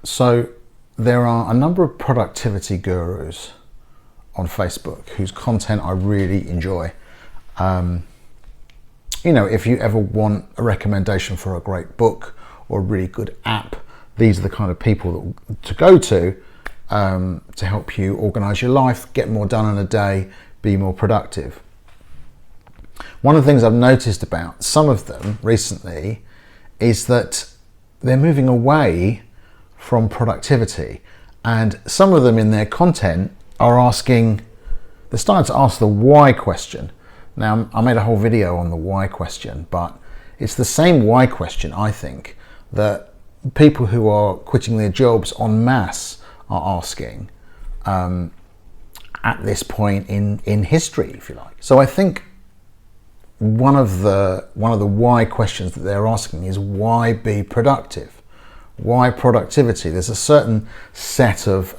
So there are a number of productivity gurus on Facebook whose content I really enjoy. You know, if you ever want a recommendation for a great book or a really good app, these are the kind of people to go to help you organize your life, get more done in a day, be more productive. One of the things I've noticed about some of them recently is that they're moving away from productivity, and some of them in their content are they're starting to ask the why question. Now, I made a whole video on the why question, but it's the same why question, I think, that people who are quitting their jobs en masse are asking at this point in history, if you like. So I think one of the why questions that they're asking is, why be productive? Why productivity? There's a certain set of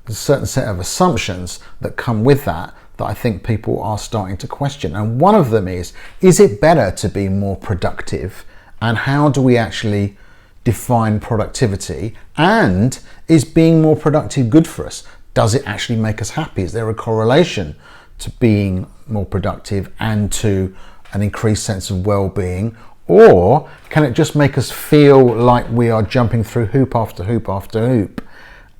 assumptions that come with that I think people are starting to question. And one of them is it better to be more productive? And how do we actually define productivity? And is being more productive good for us? Does it actually make us happy? Is there a correlation to being more productive and to an increased sense of well-being? Or can it just make us feel like we are jumping through hoop after hoop after hoop?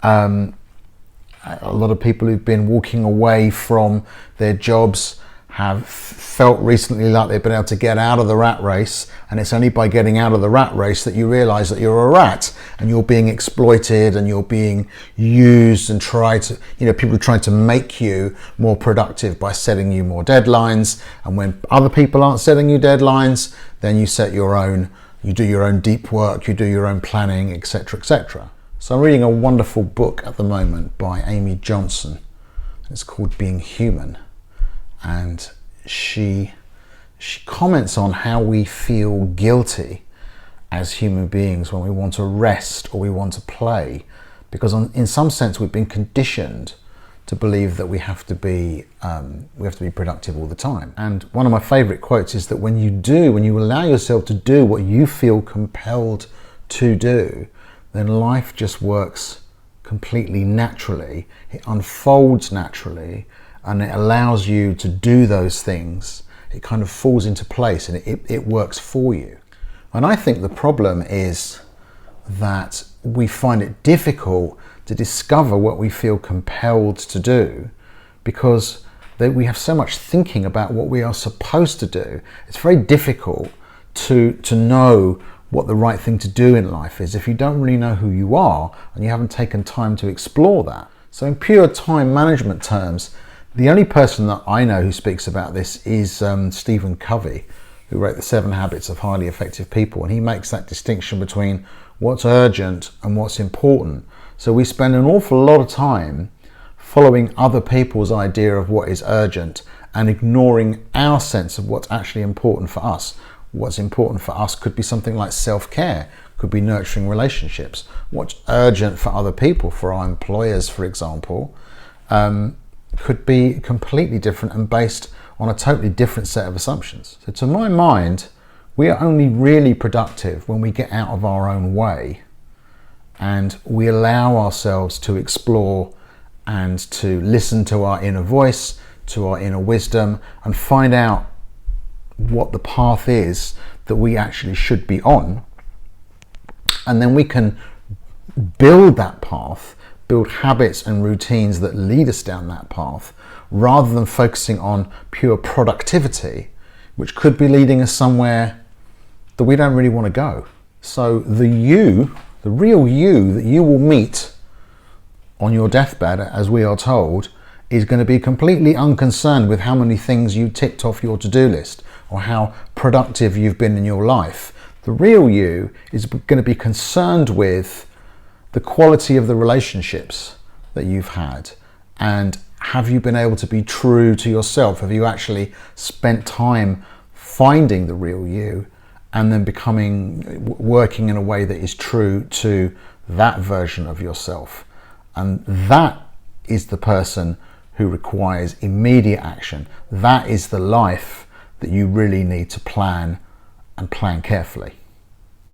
A lot of people who've been walking away from their jobs have felt recently like they've been able to get out of the rat race, and it's only by getting out of the rat race that you realize that you're a rat and you're being exploited and you're being used and people are trying to make you more productive by setting you more deadlines. And when other people aren't setting you deadlines, then you set your own, you do your own deep work, you do your own planning, etc., etc. So I'm reading a wonderful book at the moment by Amy Johnson. It's called Being Human. And she comments on how we feel guilty as human beings when we want to rest or we want to play, because in some sense we've been conditioned to believe that we have to be productive all the time. And one of my favorite quotes is that when you allow yourself to do what you feel compelled to do, then life just works completely naturally. It unfolds naturally, and it allows you to do those things. It kind of falls into place and it works for you. And I think the problem is that we find it difficult to discover what we feel compelled to do, because we have so much thinking about what we are supposed to do. It's very difficult to know what the right thing to do in life is if you don't really know who you are and you haven't taken time to explore that. So in pure time management terms, the only person that I know who speaks about this is Stephen Covey, who wrote The 7 Habits of Highly Effective People, and he makes that distinction between what's urgent and what's important. So we spend an awful lot of time following other people's idea of what is urgent and ignoring our sense of what's actually important for us. What's important for us could be something like self-care, could be nurturing relationships. What's urgent for other people, for our employers, for example, could be completely different and based on a totally different set of assumptions. So to my mind, we are only really productive when we get out of our own way and we allow ourselves to explore and to listen to our inner voice, to our inner wisdom, and find out what the path is that we actually should be on. And then we can build that path, build habits and routines that lead us down that path, rather than focusing on pure productivity, which could be leading us somewhere that we don't really want to go. So the real you that you will meet on your deathbed, as we are told, is going to be completely unconcerned with how many things you ticked off your to-do list or how productive you've been in your life. The real you is going to be concerned with the quality of the relationships that you've had, and have you been able to be true to yourself? Have you actually spent time finding the real you and then working in a way that is true to that version of yourself? And that is the person who requires immediate action. That is the life that you really need to plan, and plan carefully.